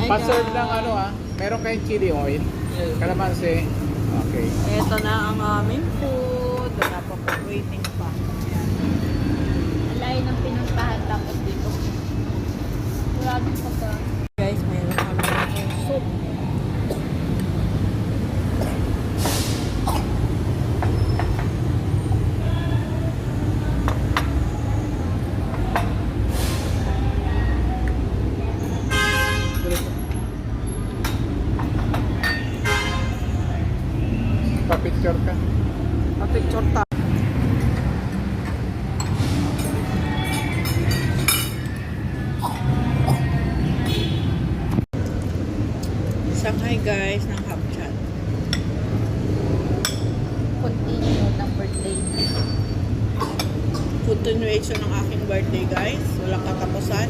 Pa-serve ng ano meron kayong chili oil, kalamansi. Okay. Ito na ang aming food. Wala pa po, waiting pa. Alay ng pinuntahan tapos dito. Wala din pagka. Guys, mayroon kami ng soup. Pa-picture ka. Pa-picture ta. Shanghai guys ng Hapchat. Continue ng birthday. Continuation ng aking birthday guys. Walang katapusan.